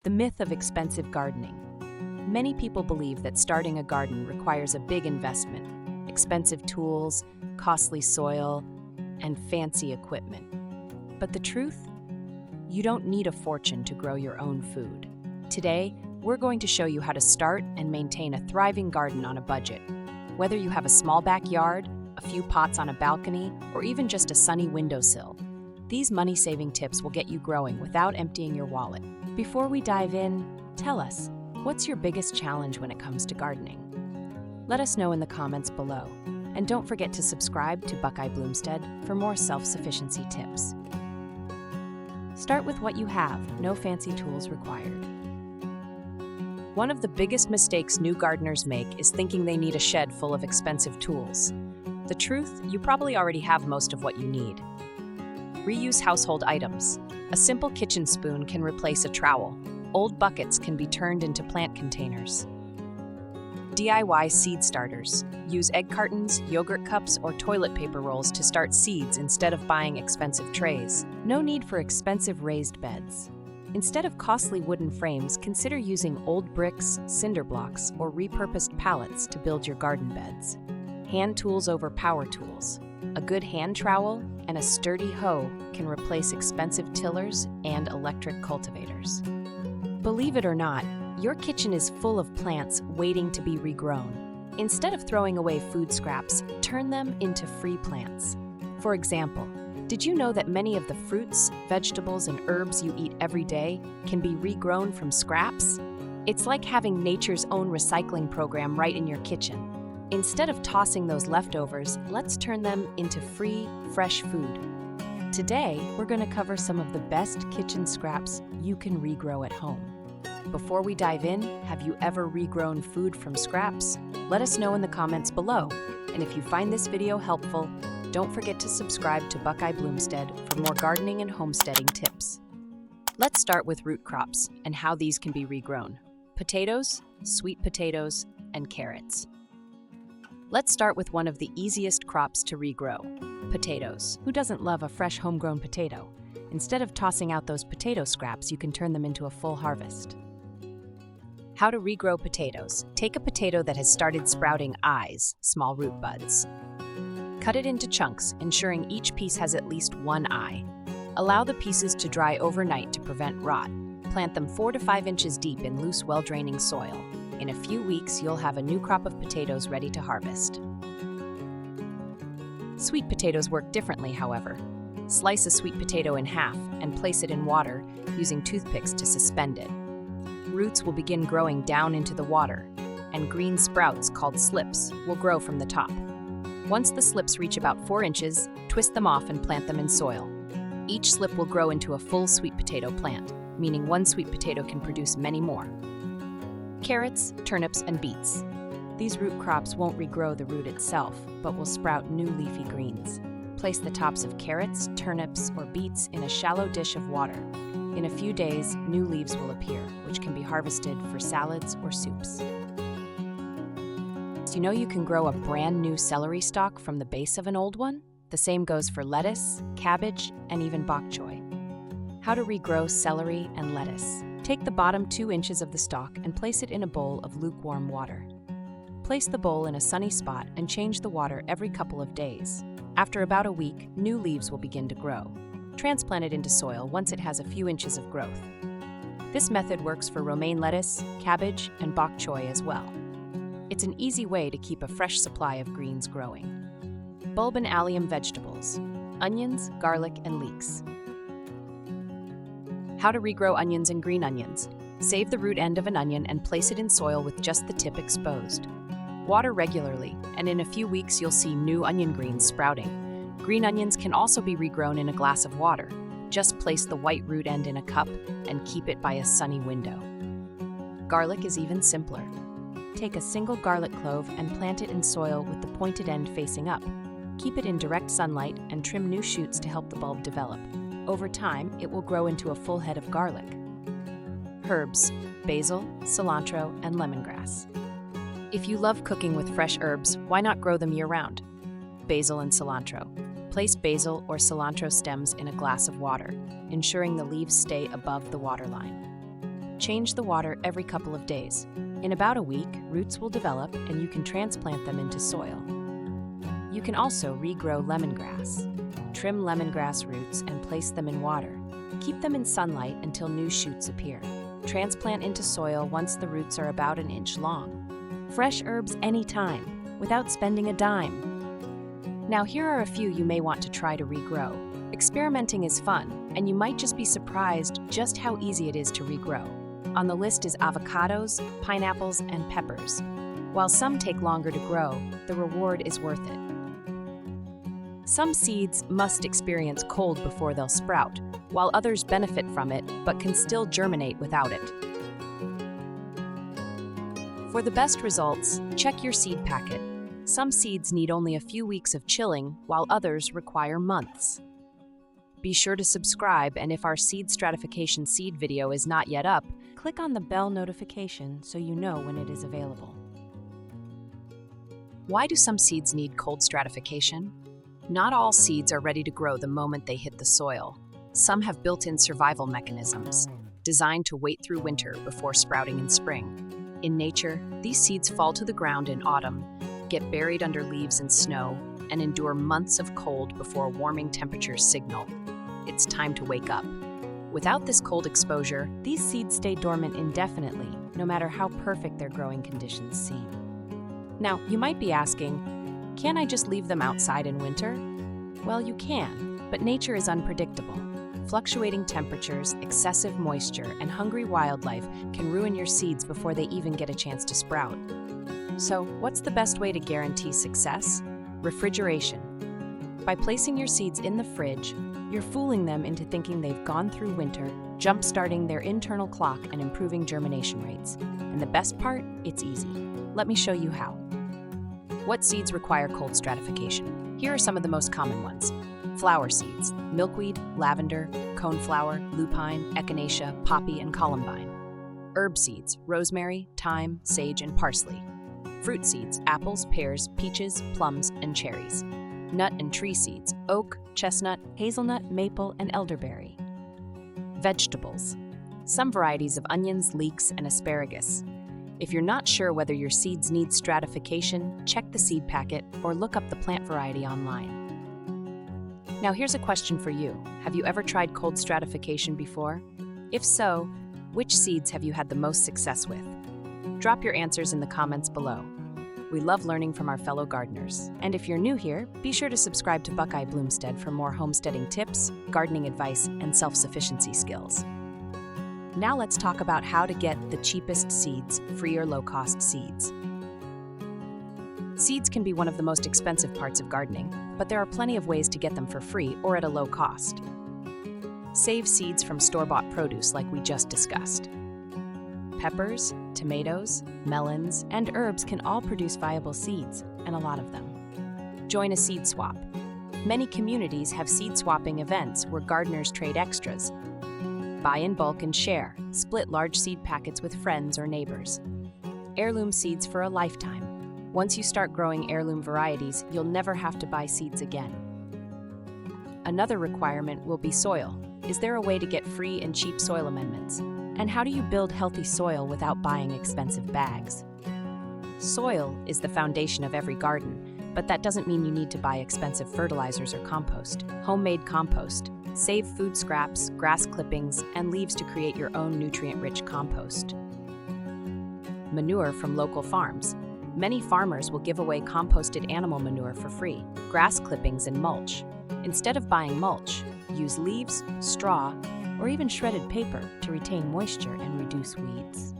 The myth of expensive gardening. Many people believe that starting a garden requires a big investment, expensive tools, costly soil, and fancy equipment. But the truth? You don't need a fortune to grow your own food. Today, we're going to show you how to start and maintain a thriving garden on a budget. Whether you have a small backyard, a few pots on a balcony, or even just a sunny windowsill, these money-saving tips will get you growing without emptying your wallet. Before we dive in, tell us, what's your biggest challenge when it comes to gardening? Let us know in the comments below. And don't forget to subscribe to Buckeye Bloomstead for more self-sufficiency tips. Start with what you have, no fancy tools required. One of the biggest mistakes new gardeners make is thinking they need a shed full of expensive tools. The truth, you probably already have most of what you need. Reuse household items. A simple kitchen spoon can replace a trowel. Old buckets can be turned into plant containers. DIY seed starters. Use egg cartons, yogurt cups, or toilet paper rolls to start seeds instead of buying expensive trays. No need for expensive raised beds. Instead of costly wooden frames, consider using old bricks, cinder blocks, or repurposed pallets to build your garden beds. Hand tools over power tools. A good hand trowel and a sturdy hoe can replace expensive tillers and electric cultivators. Believe it or not, your kitchen is full of plants waiting to be regrown. Instead of throwing away food scraps, turn them into free plants. For example, did you know that many of the fruits, vegetables, and herbs you eat every day can be regrown from scraps? It's like having nature's own recycling program right in your kitchen. Instead of tossing those leftovers, let's turn them into free, fresh food. Today, we're going to cover some of the best kitchen scraps you can regrow at home. Before we dive in, have you ever regrown food from scraps? Let us know in the comments below. And if you find this video helpful, don't forget to subscribe to Buckeye Bloomstead for more gardening and homesteading tips. Let's start with root crops and how these can be regrown. Potatoes, sweet potatoes, and carrots. Let's start with one of the easiest crops to regrow, potatoes. Who doesn't love a fresh homegrown potato? Instead of tossing out those potato scraps, you can turn them into a full harvest. How to regrow potatoes. Take a potato that has started sprouting eyes, small root buds. Cut it into chunks, ensuring each piece has at least one eye. Allow the pieces to dry overnight to prevent rot. Plant them 4 to 5 inches deep in loose, well-draining soil. In a few weeks, you'll have a new crop of potatoes ready to harvest. Sweet potatoes work differently, however. Slice a sweet potato in half and place it in water using toothpicks to suspend it. Roots will begin growing down into the water, and green sprouts called slips will grow from the top. Once the slips reach about 4 inches, twist them off and plant them in soil. Each slip will grow into a full sweet potato plant, meaning one sweet potato can produce many more. Carrots, turnips, and beets. These root crops won't regrow the root itself, but will sprout new leafy greens. Place the tops of carrots, turnips, or beets in a shallow dish of water. In a few days, new leaves will appear, which can be harvested for salads or soups. Do you know you can grow a brand new celery stalk from the base of an old one? The same goes for lettuce, cabbage, and even bok choy. How to regrow celery and lettuce. Take the bottom 2 inches of the stalk and place it in a bowl of lukewarm water. Place the bowl in a sunny spot and change the water every couple of days. After about a week, new leaves will begin to grow. Transplant it into soil once it has a few inches of growth. This method works for romaine lettuce, cabbage, and bok choy as well. It's an easy way to keep a fresh supply of greens growing. Bulb and allium vegetables. Onions, garlic, and leeks. How to regrow onions and green onions. Save the root end of an onion and place it in soil with just the tip exposed. Water regularly, and in a few weeks you'll see new onion greens sprouting. Green onions can also be regrown in a glass of water. Just place the white root end in a cup and keep it by a sunny window. Garlic is even simpler. Take a single garlic clove and plant it in soil with the pointed end facing up. Keep it in direct sunlight and trim new shoots to help the bulb develop. Over time, it will grow into a full head of garlic. Herbs, basil, cilantro, and lemongrass. If you love cooking with fresh herbs, why not grow them year-round? Basil and cilantro. Place basil or cilantro stems in a glass of water, ensuring the leaves stay above the waterline. Change the water every couple of days. In about a week, roots will develop and you can transplant them into soil. You can also regrow lemongrass. Trim lemongrass roots and place them in water. Keep them in sunlight until new shoots appear. Transplant into soil once the roots are about an inch long. Fresh herbs anytime, without spending a dime. Now here are a few you may want to try to regrow. Experimenting is fun, and you might just be surprised just how easy it is to regrow. On the list is avocados, pineapples, and peppers. While some take longer to grow, the reward is worth it. Some seeds must experience cold before they'll sprout, while others benefit from it but can still germinate without it. For the best results, check your seed packet. Some seeds need only a few weeks of chilling, while others require months. Be sure to subscribe, and if our seed stratification seed video is not yet up, click on the bell notification so you know when it is available. Why do some seeds need cold stratification? Not all seeds are ready to grow the moment they hit the soil. Some have built-in survival mechanisms, designed to wait through winter before sprouting in spring. In nature, these seeds fall to the ground in autumn, get buried under leaves and snow, and endure months of cold before warming temperatures signal it's time to wake up. Without this cold exposure, these seeds stay dormant indefinitely, no matter how perfect their growing conditions seem. Now, you might be asking, can I just leave them outside in winter? Well, you can, but nature is unpredictable. Fluctuating temperatures, excessive moisture, and hungry wildlife can ruin your seeds before they even get a chance to sprout. So, what's the best way to guarantee success? Refrigeration. By placing your seeds in the fridge, you're fooling them into thinking they've gone through winter, jump-starting their internal clock and improving germination rates. And the best part? It's easy. Let me show you how. What seeds require cold stratification? Here are some of the most common ones. Flower seeds: milkweed, lavender, coneflower, lupine, echinacea, poppy, and columbine. Herb seeds: rosemary, thyme, sage, and parsley. Fruit seeds: apples, pears, peaches, plums, and cherries. Nut and tree seeds: oak, chestnut, hazelnut, maple, and elderberry. Vegetables: some varieties of onions, leeks, and asparagus. If you're not sure whether your seeds need stratification, check the seed packet or look up the plant variety online. Now here's a question for you. Have you ever tried cold stratification before? If so, which seeds have you had the most success with? Drop your answers in the comments below. We love learning from our fellow gardeners. And if you're new here, be sure to subscribe to Buckeye Bloomstead for more homesteading tips, gardening advice, and self-sufficiency skills. Now let's talk about how to get the cheapest seeds, free or low-cost seeds. Seeds can be one of the most expensive parts of gardening, but there are plenty of ways to get them for free or at a low cost. Save seeds from store-bought produce like we just discussed. Peppers, tomatoes, melons, and herbs can all produce viable seeds, and a lot of them. Join a seed swap. Many communities have seed swapping events where gardeners trade extras. Buy in bulk and share. Split large seed packets with friends or neighbors. Heirloom seeds for a lifetime. Once you start growing heirloom varieties, you'll never have to buy seeds again. Another requirement will be soil. Is there a way to get free and cheap soil amendments? And how do you build healthy soil without buying expensive bags? Soil is the foundation of every garden, but that doesn't mean you need to buy expensive fertilizers or compost. Homemade compost. Save food scraps, grass clippings, and leaves to create your own nutrient-rich compost. Manure from local farms. Many farmers will give away composted animal manure for free, grass clippings, and mulch. Instead of buying mulch, use leaves, straw, or even shredded paper to retain moisture and reduce weeds.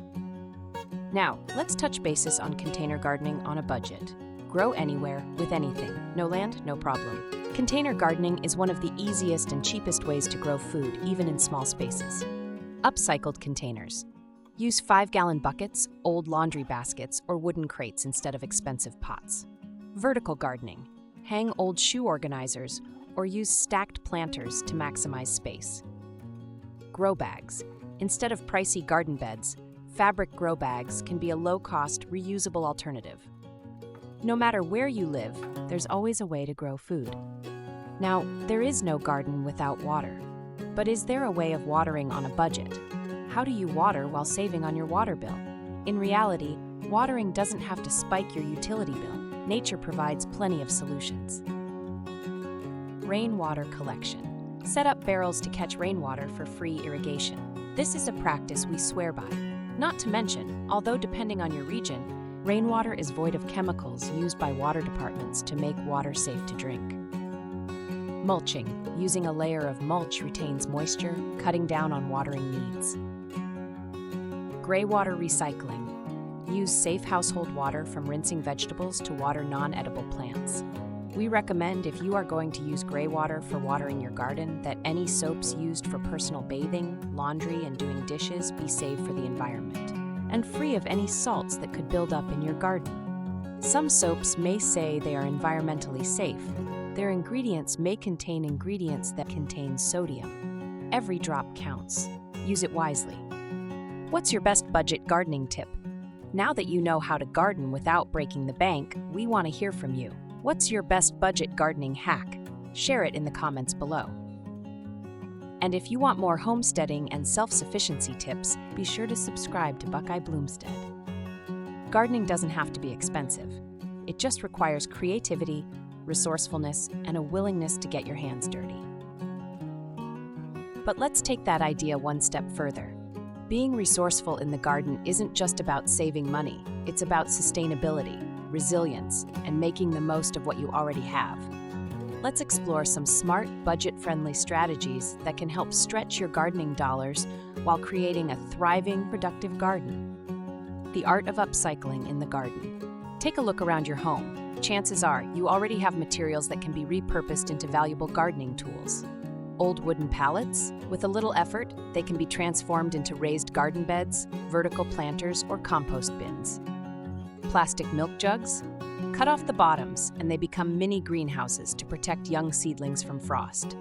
Now, let's touch bases on container gardening on a budget. Grow anywhere, with anything. No land, no problem. Container gardening is one of the easiest and cheapest ways to grow food, even in small spaces. Upcycled containers. Use 5-gallon buckets, old laundry baskets, or wooden crates instead of expensive pots. Vertical gardening. Hang old shoe organizers or use stacked planters to maximize space. Grow bags. Instead of pricey garden beds, fabric grow bags can be a low-cost, reusable alternative. No matter where you live, there's always a way to grow food. Now, there is no garden without water. But is there a way of watering on a budget? How do you water while saving on your water bill? In reality, watering doesn't have to spike your utility bill. Nature provides plenty of solutions. Rainwater collection. Set up barrels to catch rainwater for free irrigation. This is a practice we swear by. Not to mention, although depending on your region, rainwater is void of chemicals used by water departments to make water safe to drink. Mulching. Using a layer of mulch retains moisture, cutting down on watering needs. Gray water recycling. Use safe household water from rinsing vegetables to water non-edible plants. We recommend, if you are going to use gray water for watering your garden, that any soaps used for personal bathing, laundry, and doing dishes be safe for the environment, and free of any salts that could build up in your garden. Some soaps may say they are environmentally safe. Their ingredients may contain ingredients that contain sodium. Every drop counts. Use it wisely. What's your best budget gardening tip? Now that you know how to garden without breaking the bank, we want to hear from you. What's your best budget gardening hack? Share it in the comments below. And if you want more homesteading and self-sufficiency tips, be sure to subscribe to Buckeye Bloomstead. Gardening doesn't have to be expensive. It just requires creativity, resourcefulness, and a willingness to get your hands dirty. But let's take that idea one step further. Being resourceful in the garden isn't just about saving money. It's about sustainability, resilience, and making the most of what you already have. Let's explore some smart, budget-friendly strategies that can help stretch your gardening dollars while creating a thriving, productive garden. The art of upcycling in the garden. Take a look around your home. Chances are you already have materials that can be repurposed into valuable gardening tools. Old wooden pallets? With a little effort, they can be transformed into raised garden beds, vertical planters, or compost bins. Plastic milk jugs? Cut off the bottoms, and they become mini greenhouses to protect young seedlings from frost.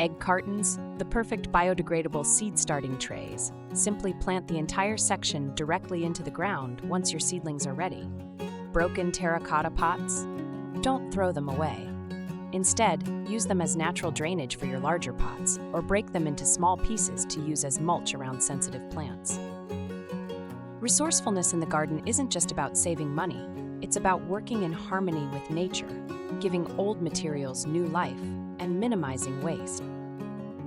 Egg cartons? The perfect biodegradable seed starting trays. Simply plant the entire section directly into the ground once your seedlings are ready. Broken terracotta pots? Don't throw them away. Instead, use them as natural drainage for your larger pots, or break them into small pieces to use as mulch around sensitive plants. Resourcefulness in the garden isn't just about saving money. It's about working in harmony with nature, giving old materials new life, and minimizing waste.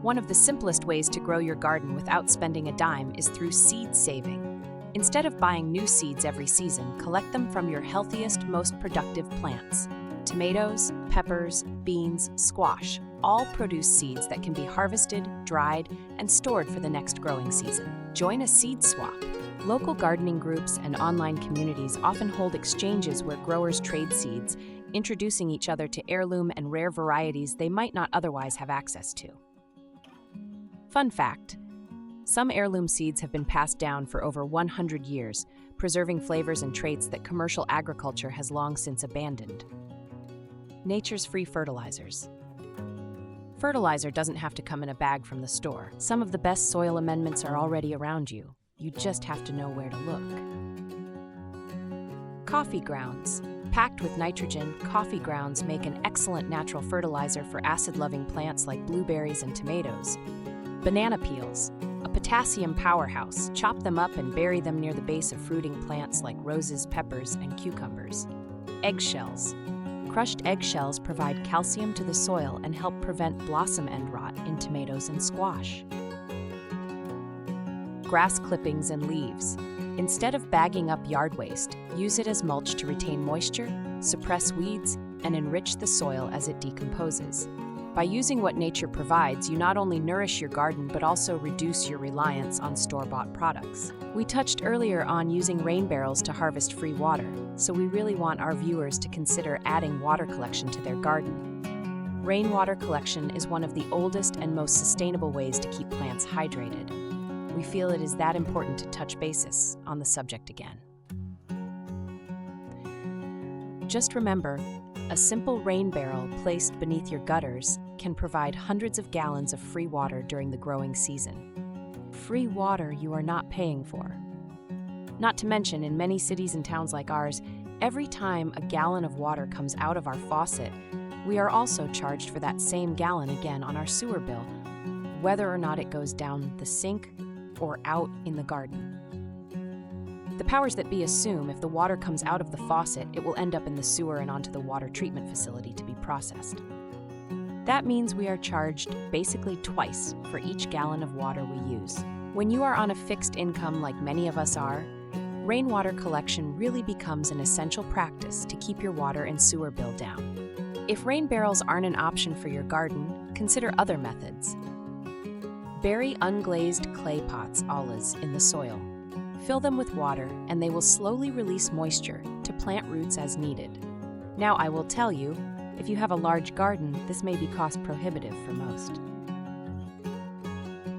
One of the simplest ways to grow your garden without spending a dime is through seed saving. Instead of buying new seeds every season, collect them from your healthiest, most productive plants. Tomatoes, peppers, beans, squash all produce seeds that can be harvested, dried, and stored for the next growing season. Join a seed swap. Local gardening groups and online communities often hold exchanges where growers trade seeds, introducing each other to heirloom and rare varieties they might not otherwise have access to. Fun fact: some heirloom seeds have been passed down for over 100 years, preserving flavors and traits that commercial agriculture has long since abandoned. Nature's free fertilizers. Fertilizer doesn't have to come in a bag from the store. Some of the best soil amendments are already around you. You just have to know where to look. Coffee grounds. Packed with nitrogen, coffee grounds make an excellent natural fertilizer for acid-loving plants like blueberries and tomatoes. Banana peels. A potassium powerhouse. Chop them up and bury them near the base of fruiting plants like roses, peppers, and cucumbers. Eggshells. Crushed eggshells provide calcium to the soil and help prevent blossom end rot in tomatoes and squash. Grass clippings and leaves. Instead of bagging up yard waste, use it as mulch to retain moisture, suppress weeds, and enrich the soil as it decomposes. By using what nature provides, you not only nourish your garden but also reduce your reliance on store-bought products. We touched earlier on using rain barrels to harvest free water, so we really want our viewers to consider adding water collection to their garden. Rainwater collection is one of the oldest and most sustainable ways to keep plants hydrated. We feel it is that important to touch bases on the subject again. Just remember, a simple rain barrel placed beneath your gutters can provide hundreds of gallons of free water during the growing season. Free water you are not paying for. Not to mention, in many cities and towns like ours, every time a gallon of water comes out of our faucet, we are also charged for that same gallon again on our sewer bill, whether or not it goes down the sink or out in the garden. The powers that be assume if the water comes out of the faucet, it will end up in the sewer and onto the water treatment facility to be processed. That means we are charged basically twice for each gallon of water we use. When you are on a fixed income like many of us are, rainwater collection really becomes an essential practice to keep your water and sewer bill down. If rain barrels aren't an option for your garden, consider other methods. Bury unglazed clay pots, alas, in the soil. Fill them with water, and they will slowly release moisture to plant roots as needed. Now, I will tell you, if you have a large garden, this may be cost prohibitive for most.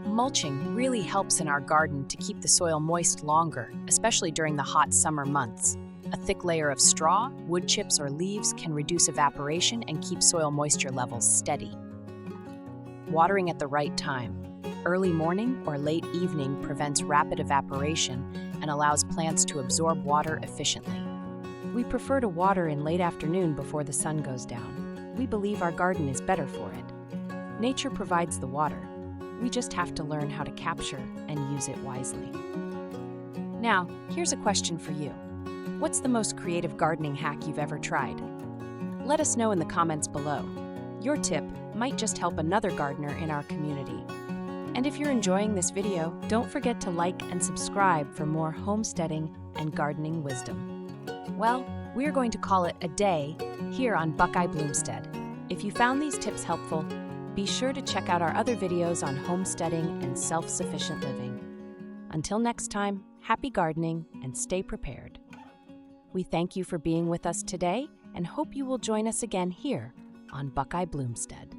Mulching really helps in our garden to keep the soil moist longer, especially during the hot summer months. A thick layer of straw, wood chips, or leaves can reduce evaporation and keep soil moisture levels steady. Watering at the right time. Early morning or late evening prevents rapid evaporation and allows plants to absorb water efficiently. We prefer to water in late afternoon before the sun goes down. We believe our garden is better for it. Nature provides the water. We just have to learn how to capture and use it wisely. Now, here's a question for you. What's the most creative gardening hack you've ever tried? Let us know in the comments below. Your tip might just help another gardener in our community. And if you're enjoying this video, don't forget to like and subscribe for more homesteading and gardening wisdom. Well, we're going to call it a day here on Buckeye Bloomstead. If you found these tips helpful, be sure to check out our other videos on homesteading and self-sufficient living. Until next time, happy gardening and stay prepared. We thank you for being with us today and hope you will join us again here on Buckeye Bloomstead.